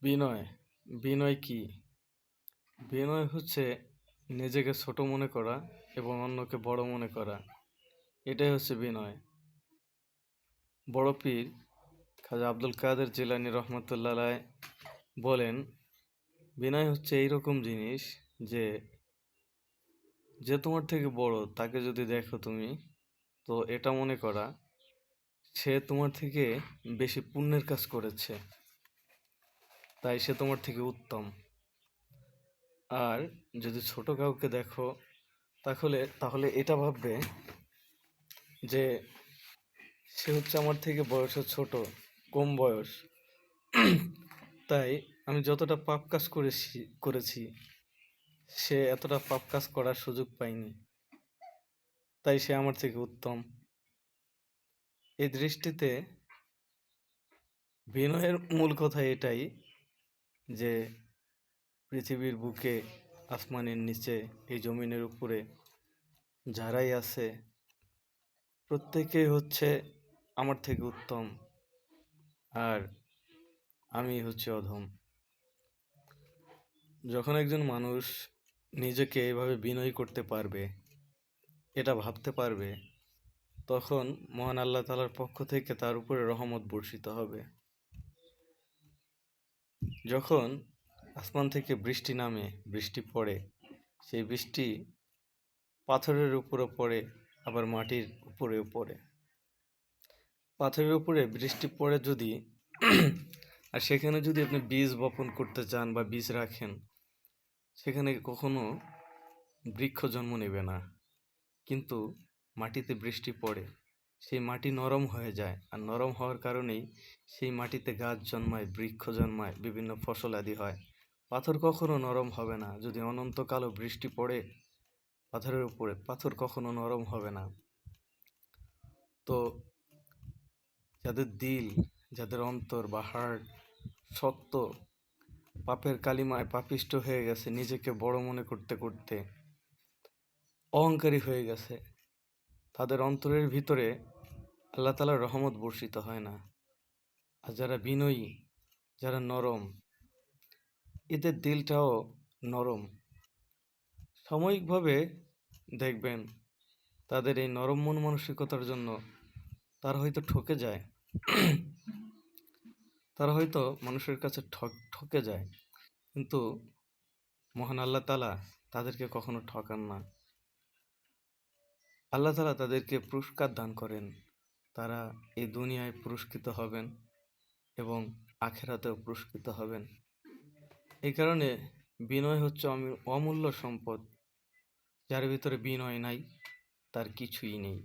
বিনয় বিনয় কি? বিনয় হচ্ছে নিজেকে ছোট মনে করা এবং অন্যকে বড় মনে করা। এটাই হচ্ছে বিনয়। বড় পীর খাজা আব্দুল কাদের জিলানী রহমতুল্লাহ আলাইহ বলেন, বিনয় হচ্ছে এইরকম জিনিস যে যে তোমার থেকে বড় তাকে যদি দেখো তুমি, তো এটা মনে করা সে তোমার থেকে বেশি পুণ্যের কাজ করেছে, তাই সে তোমার থেকে উত্তম। আর যদি ছোট কাউকে দেখো, তাহলে তাহলে এটা ভাববে যে সে হচ্ছে আমার থেকে বয়সে ছোট, কম বয়স, তাই আমি যতটা পাপ কাজ করেছি সে এতটা পাপ কাজ করার সুযোগ পায়নি, তাই সে আমার থেকে উত্তম। এই দৃষ্টিতে বিনয়ের মূল কথা এটাই যে পৃথিবীর বুকে, আসমানের নিচে, এই জমিনের উপরে যারাই আছে প্রত্যেকেই হচ্ছে আমার থেকে উত্তম, আর আমি হচ্ছে অধম। যখন একজন মানুষ নিজেকে এভাবে বিনয়ী করতে পারবে, এটা ভাবতে পারবে, তখন মহান আল্লাহ তাআলার পক্ষ থেকে তার উপরে রহমত বর্ষিত হবে। যখন আসমান থেকে বৃষ্টি নামে, বৃষ্টি পড়ে, সেই বৃষ্টি পাথরের উপরে পড়ে, আবার মাটির উপরেও পড়ে। পাথরের উপরে বৃষ্টি পড়ে যদি আর সেখানে যদি আপনি বীজ বপন করতে চান বা বীজ রাখেন, সেখানে কখনো বৃক্ষ জন্ম নেবে না। কিন্তু মাটিতে বৃষ্টি পড়ে, সেই মাটি নরম হয়ে যায়, আর নরম হওয়ার কারণেই সেই মাটিতে গাছ জন্মায়, বৃক্ষ জন্মায়, বিভিন্ন ফসল আদি হয়। পাথর কখনো নরম হবে না। যদি অনন্তকালও বৃষ্টি পড়ে পাথরের উপরে, পাথর কখনো নরম হবে না। তো যাদের দিল, যাদের অন্তর বা হার্ট শক্ত, পাপের কালিমায় পাপিষ্ট হয়ে গেছে, নিজেকে বড় মনে করতে করতে অহংকারী হয়ে গেছে, তাদের অন্তরের ভিতরে আল্লাহ তাআলার রহমত বর্ষিত হয় না। আর যারা বিনয়ী, যারা নরম, এদের দিলটাও নরম। সাময়িকভাবে দেখবেন তাদের এই নরম মন মানসিকতার জন্য তারা হয়তো ঠকে যায়, তারা হয়তো মানুষের কাছে ঠকে যায়, কিন্তু মহান আল্লাহ তাআলা তাদেরকে কখনো ঠকান না। আল্লাহ তাআলা তাদেরকে পুরস্কার দান করেন। তারা এই দুনিয়ায় পুরস্কৃত হবেন এবং আখেরাতেও পুরস্কৃত হবেন। এই কারণে বিনয় হচ্ছে অমূল্য সম্পদ। যার ভিতরে বিনয় নাই, তার কিছুই নেই।